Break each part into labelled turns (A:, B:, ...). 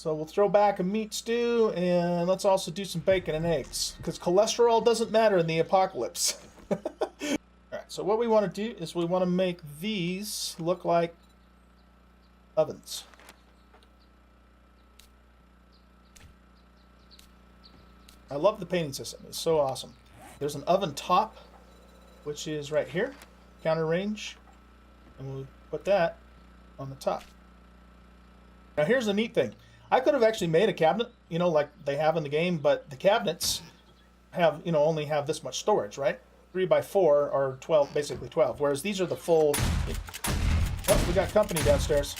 A: So we'll throw back a meat stew, and let's also do some bacon and eggs, because cholesterol doesn't matter in the apocalypse. Alright, so what we want to do is we want to make these look like ovens. I love the painting system. It's so awesome. There's an oven top, which is right here, counter range, and we'll put that on the top. Now here's the neat thing. I could have actually made a cabinet, you know, like they have in the game, but the cabinets have, you know, only have this much storage, right? 3 by 4 or 12, basically 12, whereas these are the full. Oh, we got company downstairs.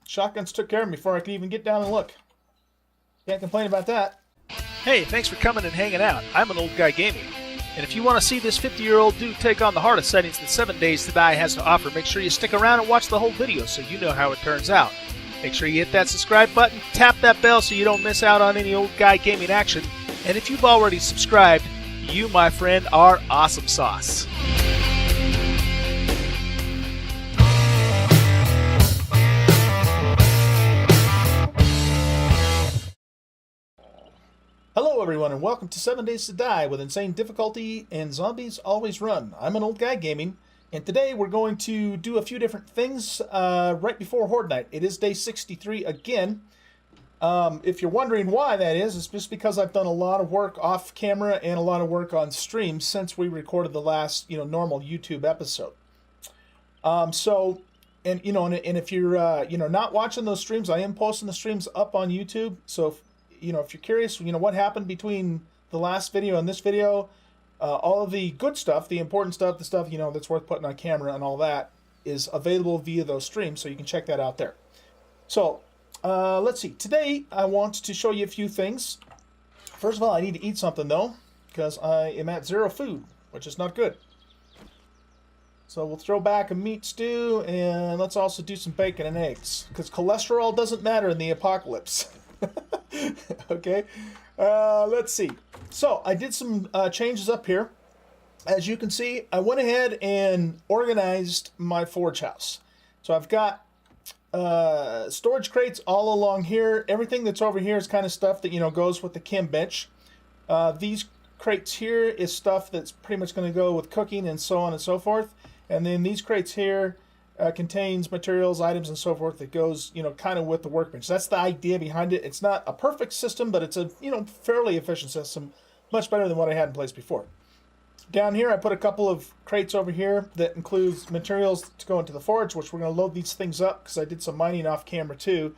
A: Shotguns took care of me before I could even get down and look. Can't complain about that.
B: Hey, thanks for coming and hanging out. I'm an old guy gaming. And if you want to see this 50-year-old dude take on the hardest settings that 7 Days to Die has to offer, make sure you stick around and watch the whole video so you know how it turns out. Make sure you hit that subscribe button, tap that bell so you don't miss out on any old guy gaming action. And if you've already subscribed, you, my friend, are awesome sauce.
A: Hello everyone and welcome to 7 Days to Die with insane difficulty and zombies always run. I'm an old guy gaming, and today we're going to do a few different things right before Horde Night. It is day 63 again. If you're wondering why that is, it's just because I've done a lot of work off camera and a lot of work on stream since we recorded the last, normal YouTube episode. And if you're not watching those streams, I am posting the streams up on YouTube. So if you're curious, what happened between the last video and this video, all of the good stuff, the important stuff, the stuff, that's worth putting on camera and all that is available via those streams, so you can check that out there. So, let's see. Today, I want to show you a few things. First of all, I need to eat something, though, because I am at 0 food, which is not good. So we'll throw back a meat stew, and let's also do some bacon and eggs, because cholesterol doesn't matter in the apocalypse. Okay, let's see. So I did some changes up here. As you can see, I went ahead and organized my forge house. So I've got storage crates all along here. Everything that's over here is kind of stuff that goes with the chem bench. These crates here is stuff that's pretty much going to go with cooking and so on and so forth. And then these crates here contains materials, items, and so forth that goes, kind of with the workbench. That's the idea behind it. It's not a perfect system, but it's a, fairly efficient system, much better than what I had in place before. Down here, I put a couple of crates over here that includes materials to go into the forge, which we're going to load these things up because I did some mining off camera too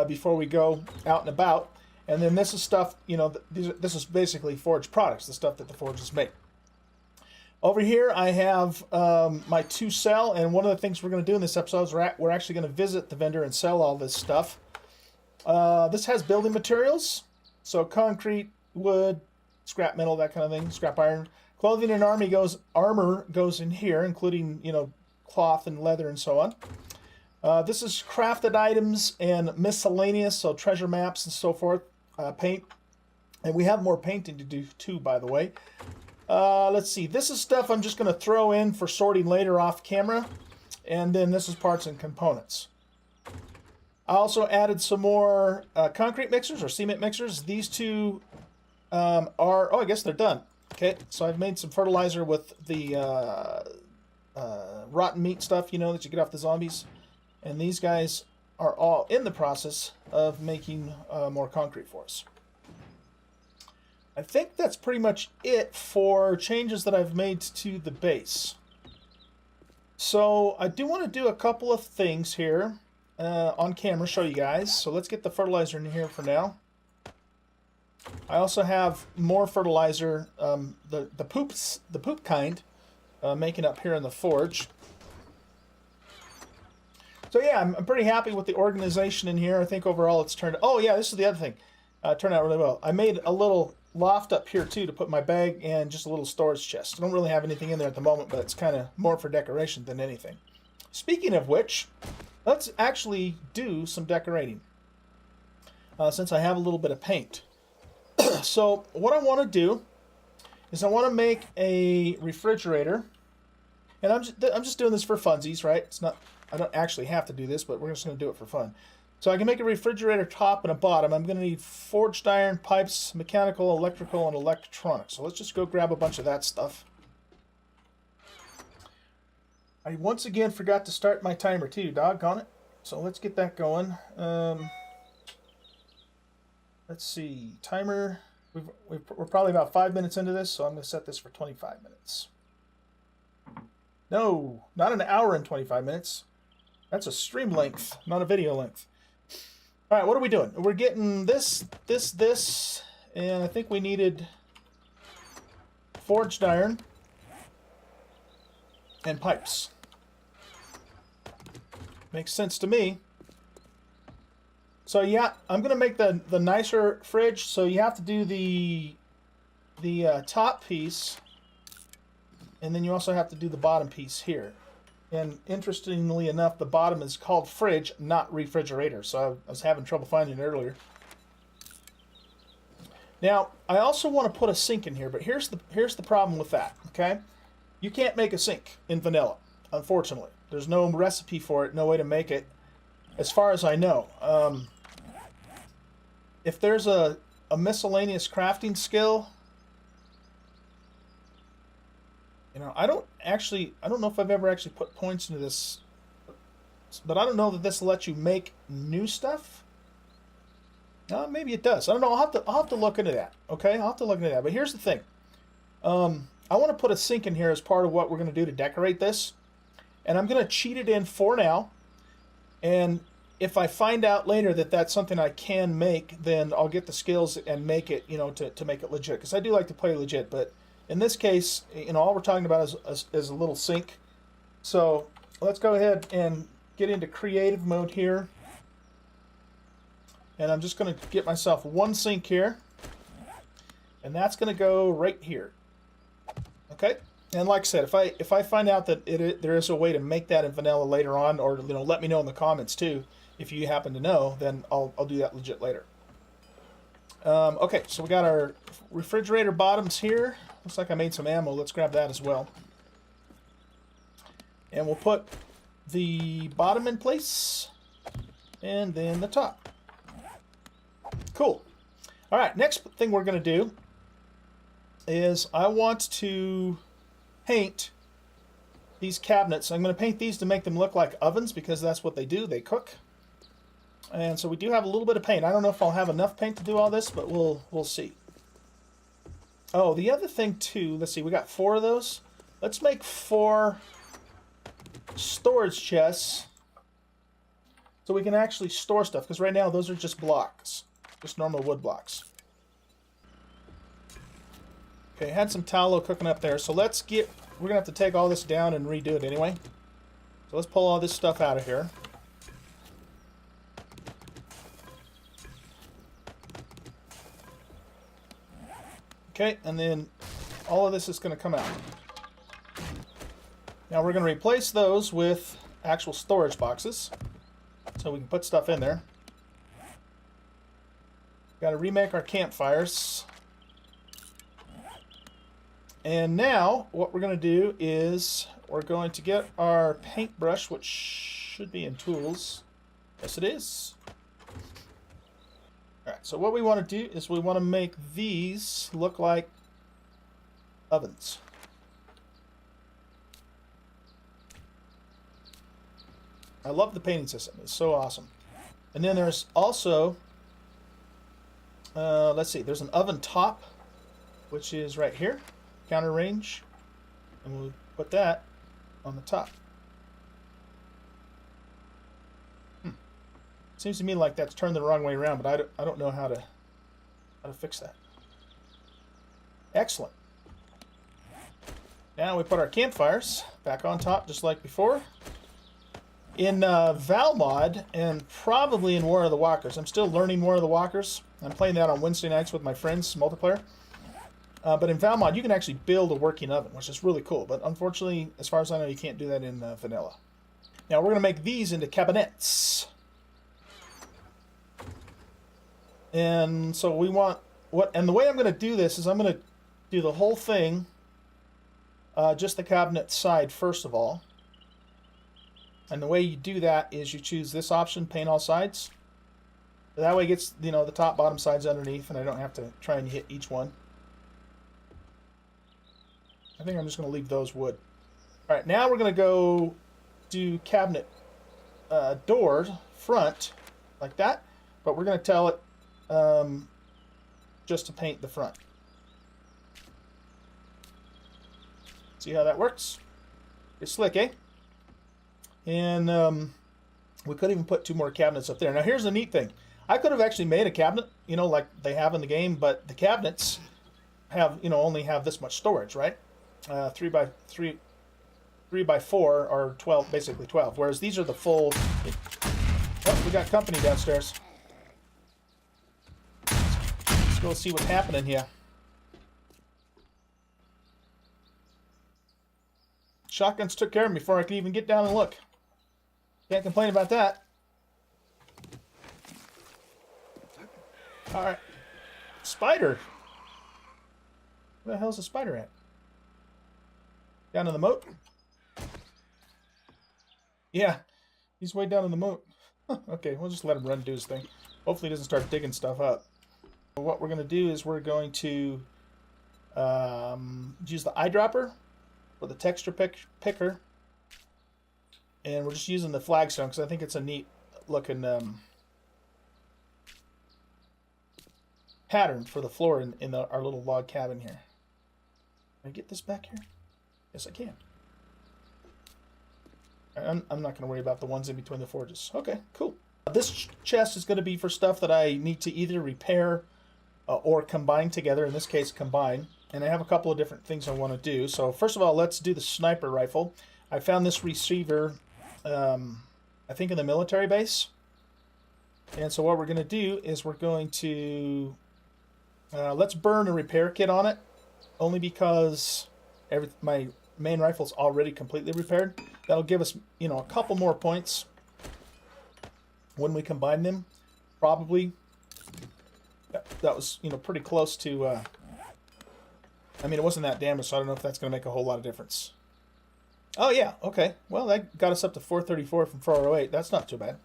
A: before we go out and about. And then this is stuff, this is basically forge products, the stuff that the forges make. Over here, I have my 2 sell, and one of the things we're going to do in this episode is we're actually going to visit the vendor and sell all this stuff. This has building materials, so concrete, wood, scrap metal, that kind of thing, scrap iron. Clothing and armor goes in here, including, cloth and leather and so on. This is crafted items and miscellaneous, so treasure maps and so forth, paint. And we have more painting to do too, by the way. Let's see. This is stuff I'm just going to throw in for sorting later off camera. And then this is parts and components. I also added some more concrete mixers or cement mixers. These two I guess they're done. Okay, so I've made some fertilizer with the rotten meat stuff, that you get off the zombies. And these guys are all in the process of making more concrete for us. I think that's pretty much it for changes that I've made to the base. So I do want to do a couple of things here on camera, show you guys. So let's get the fertilizer in here for now. I also have more fertilizer, the poop kind, making up here in the forge. So yeah, I'm pretty happy with the organization in here. I think overall it's turned. Oh yeah, this is the other thing. Turned out really well. I made a little loft up here too to put my bag and just a little storage chest. I don't really have anything in there at the moment, but it's kind of more for decoration than anything. Speaking of which, let's actually do some decorating since I have a little bit of paint. So what I want to do is I want to make a refrigerator, and I'm just doing this for funsies, right? It's not I don't actually have to do this, but we're just going to do it for fun. So I can make a refrigerator top and a bottom. I'm going to need forged iron, pipes, mechanical, electrical, and electronics. So let's just go grab a bunch of that stuff. I once again forgot to start my timer too, doggone it. So let's get that going. Let's see, timer. We're probably about 5 minutes into this, so I'm going to set this for 25 minutes. No, not an hour and 25 minutes. That's a stream length, not a video length. All right, what are we doing? We're getting this, and I think we needed forged iron and pipes. Makes sense to me. So yeah, I'm going to make the nicer fridge, so you have to do the top piece, and then you also have to do the bottom piece here. And interestingly enough, the bottom is called fridge, not refrigerator. So I was having trouble finding it earlier. Now, I also want to put a sink in here, but here's the problem with that, okay? You can't make a sink in vanilla, unfortunately. There's no recipe for it, no way to make it, as far as I know. If there's a miscellaneous crafting skill, you know, I don't know if I've ever actually put points into this, but I don't know that this will let you make new stuff. Maybe it does. I don't know. I'll have to look into that. Okay, I'll have to look into that. But here's the thing. I want to put a sink in here as part of what we're going to do to decorate this, and I'm going to cheat it in for now. And if I find out later that that's something I can make, then I'll get the skills and make it, you know, to make it legit. Because I do like to play legit, but in this case, you know, all we're talking about is a little sink. So let's go ahead and get into creative mode here. And I'm just going to get myself one sink here. And that's going to go right here. Okay? And like I said, if I find out that there is a way to make that in vanilla later on, or, you know, let me know in the comments too, if you happen to know, then I'll do that legit later. Okay, so we got our refrigerator bottoms here. Looks like I made some ammo. Let's grab that as well. And we'll put the bottom in place, and then the top. Cool. All right, next thing we're going to do is I want to paint these cabinets. I'm going to paint these to make them look like ovens, because that's what they do. They cook. And so we do have a little bit of paint. I don't know if I'll have enough paint to do all this, but we'll see. Oh, the other thing too, let's see, we got 4 of those. Let's make 4 storage chests so we can actually store stuff, because right now those are just blocks, just normal wood blocks. Okay, had some tallow cooking up there, so we're gonna have to take all this down and redo it anyway. So let's pull all this stuff out of here. Okay, and then all of this is going to come out. Now we're going to replace those with actual storage boxes, so we can put stuff in there. Got to remake our campfires. And now what we're going to do is we're going to get our paintbrush, which should be in tools. Yes, it is. Alright, so what we want to do is we want to make these look like ovens. I love the painting system. It's so awesome. And then there's also, let's see, there's an oven top, which is right here, counter range. And we'll put that on the top. Seems to me like that's turned the wrong way around, but I don't know how to fix that. Excellent. Now we put our campfires back on top just like before. In Valmod, and probably in War of the Walkers. I'm still learning War of the Walkers. I'm playing that on Wednesday nights with my friends, multiplayer. But in Valmod, you can actually build a working oven, which is really cool. But unfortunately, as far as I know, you can't do that in vanilla. Now we're going to make these into cabinets. And so we want and the way I'm going to do this is I'm going to do the whole thing, just the cabinet side first of all. And the way you do that is you choose this option, paint all sides. That way it gets, you know, the top, bottom sides underneath, and I don't have to try and hit each one. I think I'm just going to leave those wood. All right, now we're going to go do cabinet doors, front, like that. But we're going to tell it just to paint the front. See how that works? It's slick, eh? And we could even put 2 more cabinets up there. Now here's the neat thing. I could have actually made a cabinet, you know, like they have in the game, but the cabinets have, you know, only have this much storage, right? 3 by 4 are 12, basically 12. Whereas these are the full. Oh, we got company downstairs. Let's go see what's happening here. Shotguns took care of me before I could even get down and look. Can't complain about that. Alright. Spider. Where the hell's the spider at? Down in the moat? Yeah. He's way down in the moat. Okay, we'll just let him run and do his thing. Hopefully he doesn't start digging stuff up. What we're going to do is we're going to use the eyedropper for the texture picker. And we're just using the flagstone because I think it's a neat looking pattern for the floor in our little log cabin here. Can I get this back here? Yes, I can. I'm not going to worry about the ones in between the forges. Okay, cool. This chest is going to be for stuff that I need to either repair or combine together. In this case, combine. And I have a couple of different things I want to do. So first of all, let's do the sniper rifle. I found this receiver, I think in the military base. And so what we're going to do is we're going to, let's burn a repair kit on it. Only because my main rifle's already completely repaired. That'll give us, you know, a couple more points when we combine them. Probably. That was, you know, pretty close to, I mean, it wasn't that damaged, so I don't know if that's going to make a whole lot of difference. Oh, yeah, okay. Well, that got us up to 434 from 408. That's not too bad.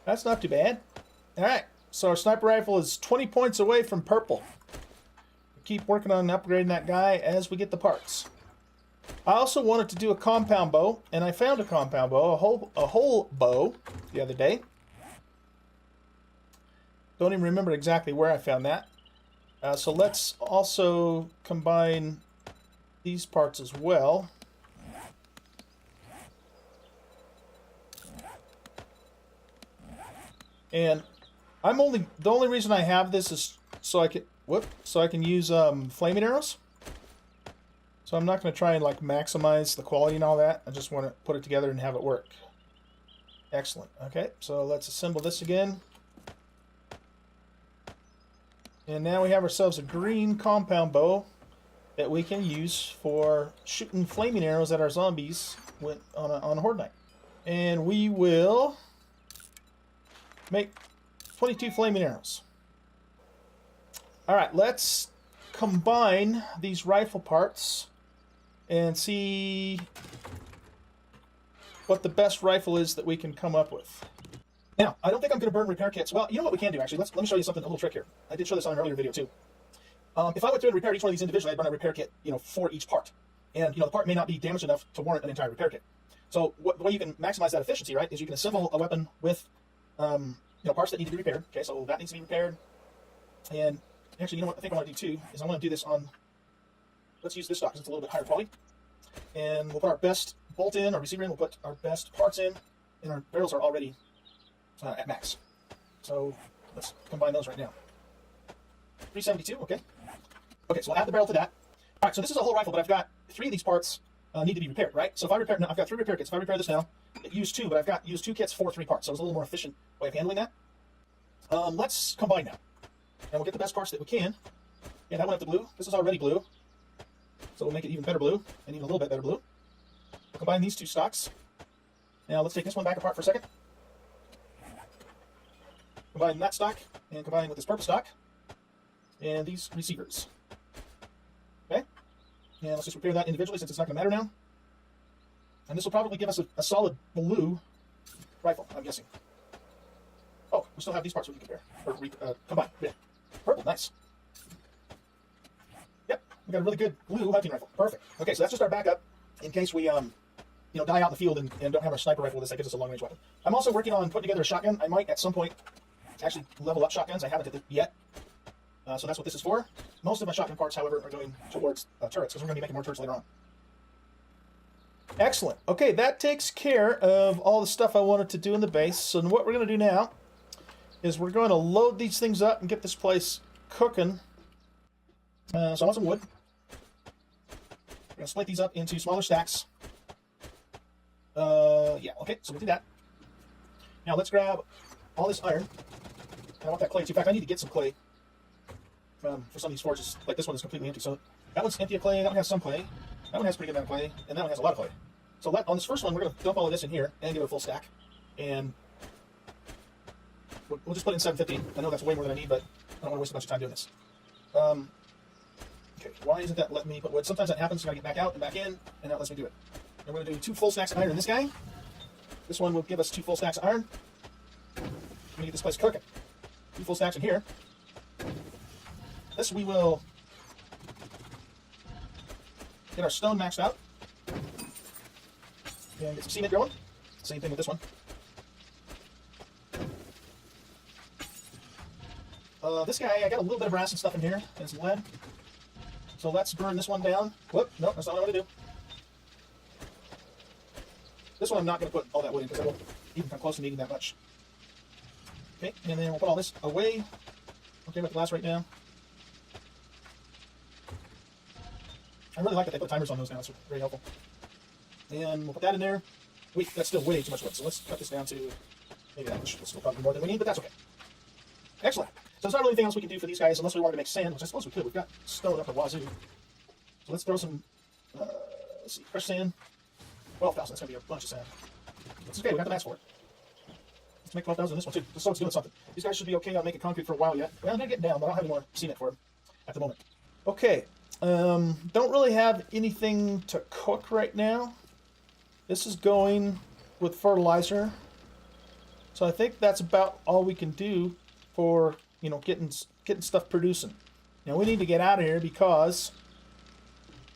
A: That's not too bad. All right, so our sniper rifle is 20 points away from purple. We keep working on upgrading that guy as we get the parts. I also wanted to do a compound bow, and I found a compound bow, a whole bow, the other day. Don't even remember exactly where I found that. So let's also combine these parts as well. And the only reason I have this is so I can use flaming arrows. So I'm not going to try and like maximize the quality and all that. I just want to put it together and have it work. Excellent. Okay, so let's assemble this again. And now we have ourselves a green compound bow that we can use for shooting flaming arrows at our zombies on a horde night. And we will make 22 flaming arrows. Alright, let's combine these rifle parts and see what the best rifle is that we can come up with. Now, I don't think I'm going to burn repair kits. Well, you know what we can do, actually? Let me show you something, a little trick here. I did show this on an earlier video, too. If I went through and repaired each one of these individually, I'd run a repair kit, you know, for each part. And, you know, the part may not be damaged enough to warrant an entire repair kit. So the way you can maximize that efficiency, right, is you can assemble a weapon with, you know, parts that need to be repaired. Okay, so that needs to be repaired. And actually, you know what I think I want to do, too, is I want to do this on, let's use this stock because it's a little bit higher quality. And we'll put our best bolt in, our receiver in, we'll put our best parts in, and our barrels are already at max. So let's combine those right now. 372, okay. Okay, so I'll add the barrel to that. All right, so this is a whole rifle, but I've got 3 of these parts need to be repaired, right? So if I repair, now I've got 3 repair kits. If I repair this now, it used 2, but I've got used 2 kits for 3 parts. So it's a little more efficient way of handling that. Let's combine now. And we'll get the best parts that we can. Yeah, that went up to blue. This is already blue. So we'll make it even better blue, and even a little bit better blue. We'll combine these 2 stocks. Now let's take this one back apart for a second. Combine that stock, and combine with this purple stock, and these receivers. Okay? And let's just repair that individually since it's not going to matter now. And this will probably give us a solid blue rifle, I'm guessing. Oh, we still have these parts we can compare. Or combine. Yeah. Purple, nice. Yep, we got a really good blue hunting rifle. Perfect. Okay, so that's just our backup in case we, die out in the field and don't have our sniper rifle with us. That gives us a long-range weapon. I'm also working on putting together a shotgun. I might, at some point, actually level up shotguns. I haven't yet. So that's what this is for. Most of my shotgun parts, however, are going towards turrets, because we're going to be making more turrets later on. Excellent. Okay, that takes care of all the stuff I wanted to do in the base. So what we're going to do now is we're going to load these things up and get this place cooking. So I want some wood. We're going to split these up into smaller stacks. Yeah, okay, so we'll do that. Now let's grab all this iron. I want that clay too. In fact, I need to get some clay for some of these forges. Like this one is completely empty. So that one's empty of clay, that one has some clay, that one has a pretty good amount of clay, and that one has a lot of clay. So on this first one, we're going to dump all of this in here and give it a full stack. And we'll just put in 750. I know that's way more than I need, but I don't want to waste a bunch of time doing this. Okay, why isn't that letting me put wood? Sometimes that happens, so I gotta get back out and back in, and that lets me do it. And we're going to do 2 full stacks of iron in this guy. This one will give us 2 full stacks of iron. We're going to get this place cooking. 2 full stacks in here. This we will get our stone maxed out. And get some cement going. Same thing with this one. This guy, I got a little bit of brass and stuff in here, and some lead. So let's burn this one down. Whoop, nope, that's not what I want to do. This one I'm not going to put all that wood in because I won't even come close to needing that much. Okay, and then we'll put all this away. Okay, with the glass right now. I really like that they put timers on those now. It's very helpful. And we'll put that in there. Wait, that's still way too much wood. So let's cut this down to maybe that much. It's still probably more than we need, but that's okay. Excellent. So there's not really anything else we can do for these guys unless we wanted to make sand, which I suppose we could. We've got stone up the wazoo. So let's throw some, let's see, fresh sand. 12,000, that's going to be a bunch of sand. That's okay, we got the mats for it. Let's make 12,000 in this one too. This one's doing something. These guys should be okay on making concrete for a while yet. Well, they're getting down, but I don't have any more cement for them at the moment. Okay, don't really have anything to cook right now. This is going with fertilizer. So I think that's about all we can do for, getting stuff producing. Now we need to get out of here because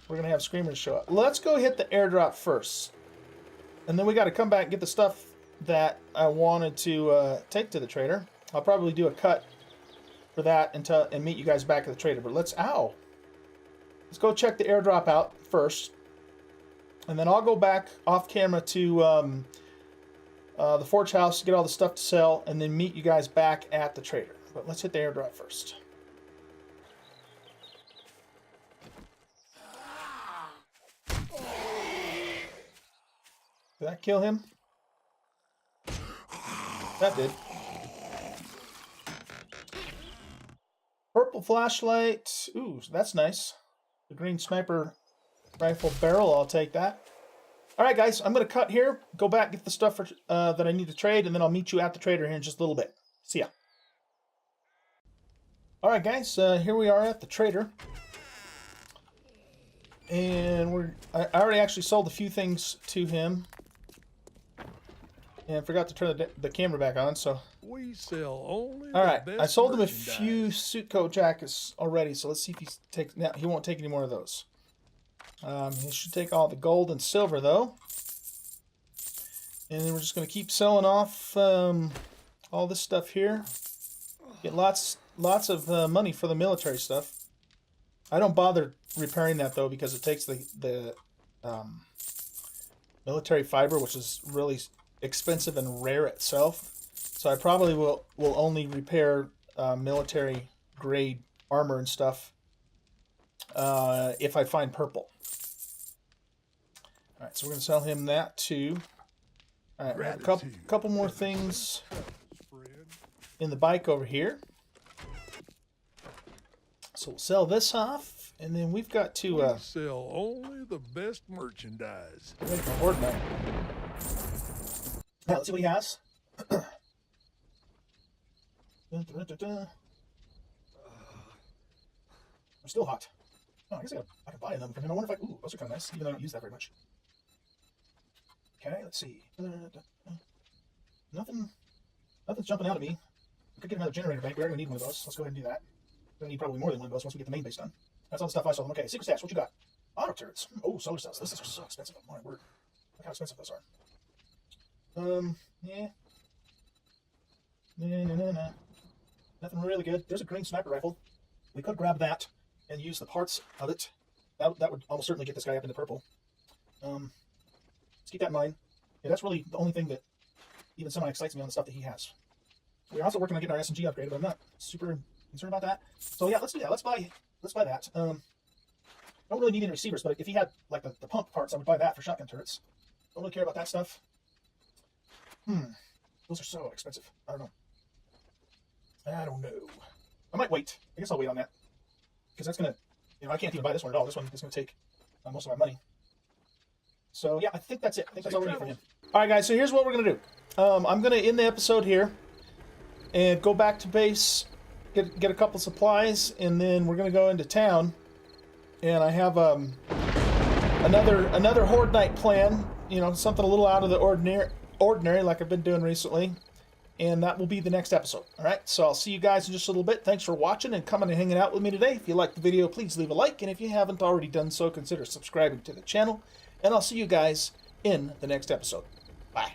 A: we're going to have screamers show up. Let's go hit the airdrop first. And then we got to come back and get the stuff that I wanted to take to the trader. I'll probably do a cut for that and meet you guys back at the trader. But let's go check the airdrop out first. And then I'll go back off camera to the forge house, get all the stuff to sell, and then meet you guys back at the trader. But let's hit the airdrop first. Did that kill him? That did. Purple flashlight. Ooh, that's nice. The green sniper rifle barrel, I'll take that. Alright guys, I'm going to cut here, go back, get the stuff that I need to trade, and then I'll meet you at the trader here in just a little bit. See ya. Alright guys, here we are at the trader. And I already actually sold a few things to him. And forgot to turn the camera back on, so.
C: We sell only
A: Alright,
C: the best
A: I sold him a
C: merchandise.
A: few suit coat jackets already, so let's see if he takes. Now he won't take any more of those. He should take all the gold and silver though. And then we're just going to keep selling off all this stuff here. Get lots of money for the military stuff. I don't bother repairing that though because it takes the military fiber, which is really expensive and rare itself. So I probably will only repair military grade armor and stuff if I find purple. All right, so we're going to sell him that too. All right, we have a couple more things in the bike over here. So we'll sell this off, and then we've got to
C: We sell only the best merchandise.
A: make my board now. Now let's see what he has. I'm still hot. Oh, I guess I can buy them from him. I wonder if ooh, those are kind of nice, even though I don't use that very much. Okay, let's see. Nothing's jumping out at me. We could get another generator bank. We already need one of those. Let's go ahead and do that. We're going to need probably more than one of those once we get the main base done. That's all the stuff I sold them. Okay, secret stats. What you got? Auto turrets. Oh, solar cells. This is so expensive. Oh, my word. Look how expensive those are. Yeah. Nah. Nothing really good. There's a green sniper rifle. We could grab that and use the parts of it. That would almost certainly get this guy up into purple. Let's keep that in mind. Yeah, that's really the only thing that even semi-excites me on the stuff that he has. We're also working on getting our SMG upgraded, but I'm not super concerned about that. So yeah, let's do that. Let's buy that. I don't really need any receivers, but if he had like the pump parts, I would buy that for shotgun turrets. Don't really care about that stuff. Those are so expensive. I don't know. I might wait. I guess I'll wait on that. Because that's going to, I can't even buy this one at all. This one is going to take most of my money. So yeah, I think that's it. I think that's all we need for him. All right, guys, so here's what we're going to do. I'm going to end the episode here and go back to base, get a couple supplies, and then we're going to go into town. And I have another Horde Night plan, something a little out of the ordinary like I've been doing recently. And that will be the next episode. All right, so I'll see you guys in just a little bit. Thanks for watching and coming and hanging out with me today. If you liked the video, please leave a like. And if you haven't already done so, consider subscribing to the channel. And I'll see you guys in the next episode. Bye.